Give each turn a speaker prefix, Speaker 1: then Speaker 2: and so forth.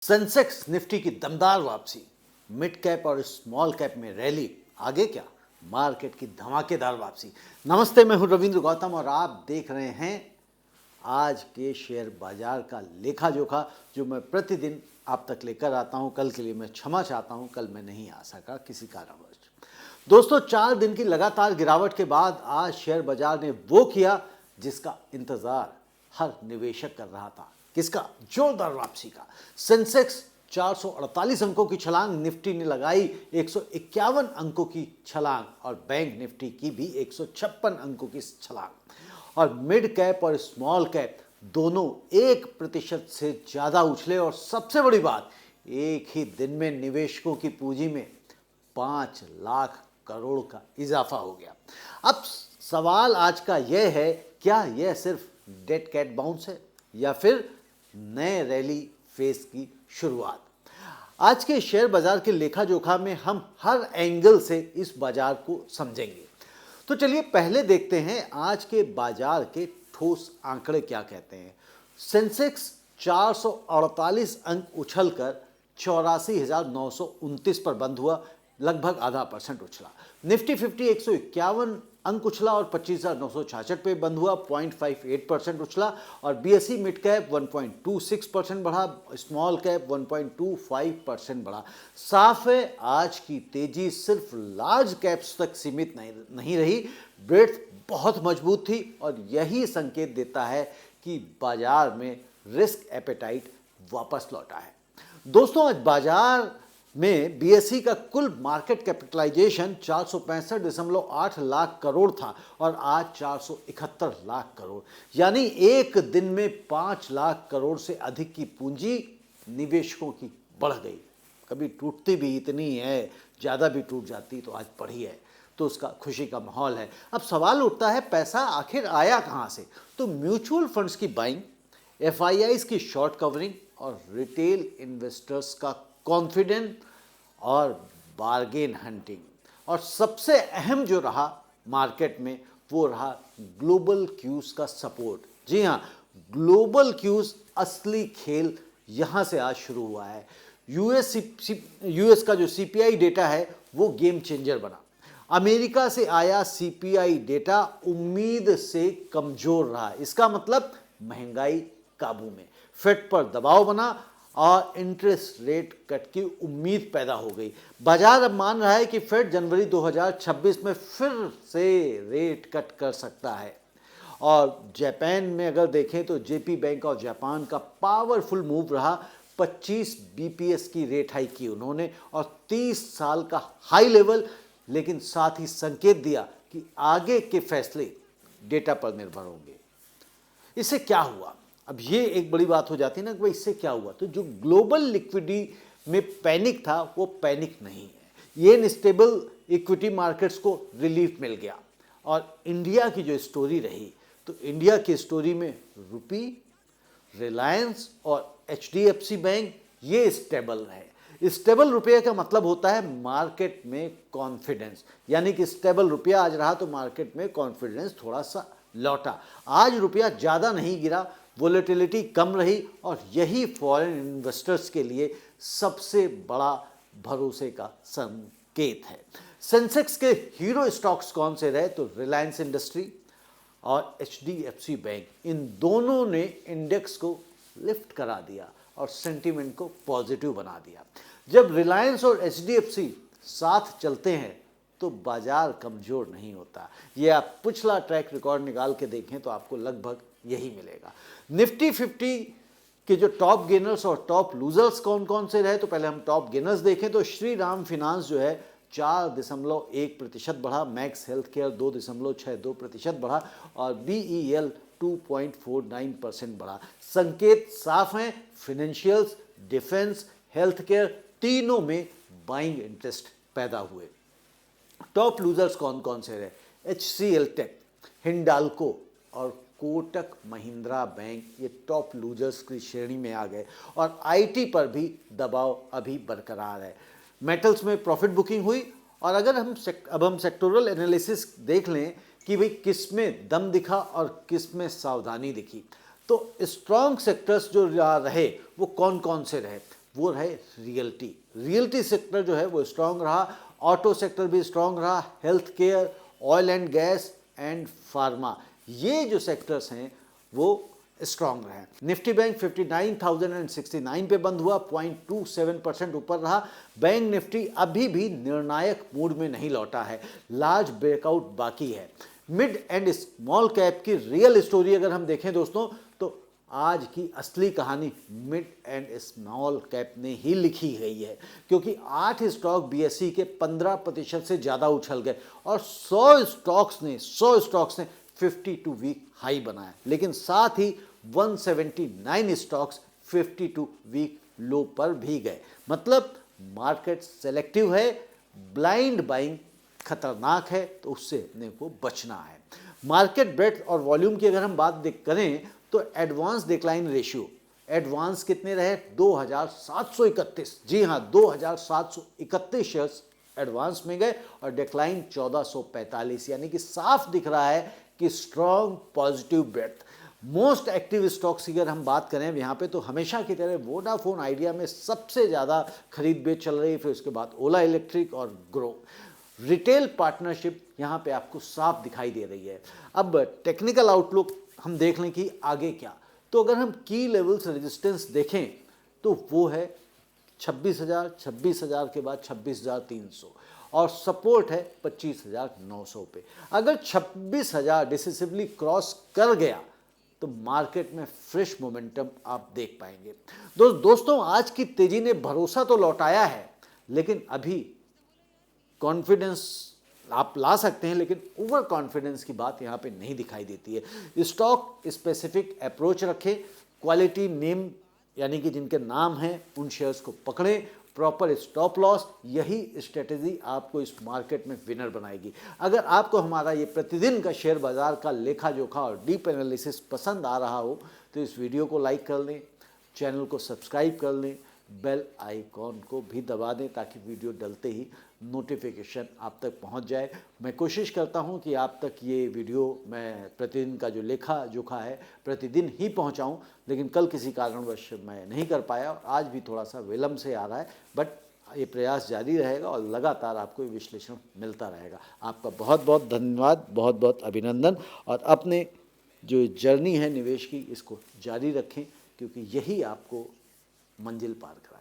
Speaker 1: Sensex Nifty की दमदार वापसी, मिड कैप और स्मॉल कैप में रैली, आगे क्या मार्केट की धमाकेदार वापसी। नमस्ते, मैं हूं रविंद्र गौतम और आप देख रहे हैं आज के शेयर बाजार का लेखा जोखा, जो मैं प्रतिदिन आप तक लेकर आता हूं। कल के लिए मैं क्षमा चाहता हूं, कल मैं नहीं आ सका किसी कारणवश। दोस्तों, 4 दिन की लगातार गिरावट के बाद आज शेयर बाजार ने वो किया जिसका इंतजार हर निवेशक कर रहा था। किसका? जोरदार वापसी का। सेंसेक्स 448 अंकों की छलांग, निफ्टी ने लगाई 151 अंकों की छलांग और बैंक निफ्टी की भी 156 अंकों की छलांग। और मिड कैप और स्मॉल कैप दोनों 1% से ज़्यादा उछले। और सबसे बड़ी बात, एक ही दिन में निवेशकों की पूंजी में 5 लाख करोड़ का इजाफा हो गया। अब सवाल आज का यह है, क्या यह सिर्फ डेड कैट बाउंस है या फिर नए रैली फेज की शुरुआत? आज के शेयर बाजार के लेखा जोखा में हम हर एंगल से इस बाजार को समझेंगे। तो चलिए पहले देखते हैं आज के बाजार के ठोस आंकड़े क्या कहते हैं। सेंसेक्स 448 अंक उछलकर 84,929 पर बंद हुआ, लगभग आधा % उछला। निफ्टी 50 151 अंक उछला और 25,966 पे बंद हुआ, 0.58% उछला। और बीएसई मिड कैप 1.26% बढ़ा, स्मॉल कैप 1.25% बढ़ा। साफ है, आज की तेजी सिर्फ लार्ज कैप्स तक सीमित नहीं रही, ब्रेड्थ बहुत मजबूत थी और यही संकेत देता है कि बाजार में रिस्क एपेटाइट वापस लौटा है। दोस्तों, आज बाजार में बीएसई का कुल मार्केट कैपिटलाइजेशन 465.8 लाख करोड़ था और आज 471 लाख करोड़, यानी एक दिन में 5 लाख करोड़ से अधिक की पूंजी निवेशकों की बढ़ गई। कभी टूटती भी इतनी है, ज़्यादा भी टूट जाती तो आज बढ़ी है, तो उसका खुशी का माहौल है। अब सवाल उठता है, पैसा आखिर आया कहाँ से? तो म्यूचुअल फंड्स की बाइंग, एफआईआईज की शॉर्ट कवरिंग और रिटेल इन्वेस्टर्स का कॉन्फिडेंस और बार्गेन हंटिंग। और सबसे अहम जो रहा मार्केट में वो रहा ग्लोबल क्यूज का सपोर्ट। जी हाँ, ग्लोबल क्यूज असली खेल यहाँ से आज शुरू हुआ है। यूएस का जो सीपीआई डेटा है वो गेम चेंजर बना। अमेरिका से आया सीपीआई डेटा उम्मीद से कमजोर रहा। इसका मतलब महंगाई काबू में, फेड पर दबाव बना और इंटरेस्ट रेट कट की उम्मीद पैदा हो गई। बाजार अब मान रहा है कि फेड जनवरी 2026 में फिर से रेट कट कर सकता है। और जापान में अगर देखें तो जेपी बैंक ऑफ जापान का पावरफुल मूव रहा। 25 बीपीएस की रेट हाइक की उन्होंने और 30 साल का हाई लेवल, लेकिन साथ ही संकेत दिया कि आगे के फैसले डेटा पर निर्भर होंगे। इससे क्या हुआ? अब ये एक बड़ी बात हो जाती है ना कि भाई इससे क्या हुआ। तो जो ग्लोबल लिक्विडिटी में पैनिक था वो पैनिक नहीं है। ये अनस्टेबल इक्विटी मार्केट्स को रिलीफ मिल गया। और इंडिया की जो स्टोरी रही, तो इंडिया की स्टोरी में रुपी, रिलायंस और एचडीएफसी बैंक ये स्टेबल रहे। स्टेबल रुपये का मतलब होता है मार्केट में कॉन्फिडेंस, यानी कि स्टेबल रुपया आज रहा तो मार्केट में कॉन्फिडेंस थोड़ा सा लौटा। आज रुपया ज़्यादा नहीं गिरा, वोलेटिलिटी कम रही और यही फॉरेन इन्वेस्टर्स के लिए सबसे बड़ा भरोसे का संकेत है। सेंसेक्स के हीरो स्टॉक्स कौन से रहे? तो रिलायंस इंडस्ट्री और एचडीएफसी बैंक, इन दोनों ने इंडेक्स को लिफ्ट करा दिया और सेंटीमेंट को पॉजिटिव बना दिया। जब रिलायंस और एचडीएफसी साथ चलते हैं तो बाजार कमजोर नहीं होता। ये आप पिछला ट्रैक रिकॉर्ड निकाल के देखें तो आपको लगभग यही मिलेगा। निफ्टी 50 के जो टॉप गेनर्स और टॉप लूजर्स कौन कौन से रहे, तो पहले हम टॉप गेनर्स देखें तो श्री राम फाइनेंस जो है 4.1% बढ़ा, मैक्स हेल्थ केयर 2.62% बढ़ा और बीईएल 2.49% बढ़ा। संकेत साफ हैं, फाइनेंशियल्स, डिफेंस, हेल्थ केयर तीनों में बाइंग इंटरेस्ट पैदा हुए। टॉप लूजर्स कौन कौन से रहे? एचसीएल टेक, हिंडाल्को और कोटक महिंद्रा बैंक, ये टॉप लूजर्स की श्रेणी में आ गए। और आईटी पर भी दबाव अभी बरकरार है। मेटल्स में प्रॉफिट बुकिंग हुई। और अगर हम सेक्टोरल एनालिसिस देख लें कि भाई किस में दम दिखा और किस में सावधानी दिखी, तो स्ट्रॉन्ग सेक्टर्स जो रहे वो कौन कौन से रहे? वो रहे रियल्टी। रियल्टी सेक्टर जो है वो स्ट्रांग रहा, ऑटो सेक्टर भी स्ट्रांग रहा, health care, oil and gas and pharma, ये जो सेक्टर्स हैं वो स्ट्रांग रहे। निफ्टी बैंक 59,069 पे बंद हुआ, 0.27% ऊपर रहा। बैंक निफ्टी अभी भी निर्णायक मूड में नहीं लौटा है, लार्ज ब्रेकआउट बाकी है। मिड एंड स्मॉल कैप की रियल स्टोरी अगर हम देखें दोस्तों, तो आज की असली कहानी मिड एंड स्मॉल कैप ने ही लिखी गई है, क्योंकि 8 स्टॉक बीएसई के 15% से ज़्यादा उछल गए और 100 स्टॉक्स ने 52 वीक हाई बनाया, लेकिन साथ ही 179 स्टॉक्स 52 वीक लो पर भी गए। मतलब मार्केट सेलेक्टिव है, ब्लाइंड बाइंग खतरनाक है, तो उससे अपने को बचना है। मार्केट ब्रेड्थ और वॉल्यूम की अगर हम बात करें तो एडवांस डिक्लाइन रेशियो, एडवांस कितने रहे? 2731। जी हाँ, 2731 शेयर्स एडवांस में गए और डिक्लाइन 1445, यानी कि साफ दिख रहा है कि strong positive breadth. Most active stocks की अगर हम बात करें यहाँ पे, तो हमेशा की तरह वोडाफोन आइडिया में सबसे ज़्यादा खरीद बेच चल रही है, फिर उसके बाद ओला इलेक्ट्रिक और ग्रो। रिटेल पार्टनरशिप यहाँ पे आपको साफ दिखाई दे रही है। अब टेक्निकल आउटलुक हम देख लें कि आगे क्या, तो अगर हम की लेवल्स रेजिस्टेंस देखें तो वो है 26,000 के बाद 26,300 और सपोर्ट है 25,900 पे। अगर 26,000 डिसिसिवली क्रॉस कर गया तो मार्केट में फ्रेश मोमेंटम आप देख पाएंगे। दोस्तों आज की तेजी ने भरोसा तो लौटाया है, लेकिन अभी कॉन्फिडेंस आप ला सकते हैं, लेकिन ओवर कॉन्फिडेंस की बात यहाँ पे नहीं दिखाई देती है। स्टॉक स्पेसिफिक अप्रोच रखें, क्वालिटी नेम यानी कि जिनके नाम हैं उन शेयर्स को पकड़ें, प्रॉपर स्टॉप लॉस, यही स्ट्रेटेजी आपको इस मार्केट में विनर बनाएगी। अगर आपको हमारा ये प्रतिदिन का शेयर बाजार का लेखा जोखा और डीप एनालिसिस पसंद आ रहा हो तो इस वीडियो को लाइक कर लें, चैनल को सब्सक्राइब कर लें, बेल आइकॉन को भी दबा दें ताकि वीडियो डलते ही नोटिफिकेशन आप तक पहुंच जाए। मैं कोशिश करता हूं कि आप तक ये वीडियो मैं प्रतिदिन का जो लेखा जोखा है प्रतिदिन ही पहुंचाऊं, लेकिन कल किसी कारणवश मैं नहीं कर पाया और आज भी थोड़ा सा विलम्ब से आ रहा है, बट ये प्रयास जारी रहेगा और लगातार आपको विश्लेषण मिलता रहेगा। आपका बहुत बहुत धन्यवाद, बहुत बहुत अभिनंदन, और अपने जो जर्नी है निवेश की इसको जारी रखें, क्योंकि यही आपको मंजिल पार करा।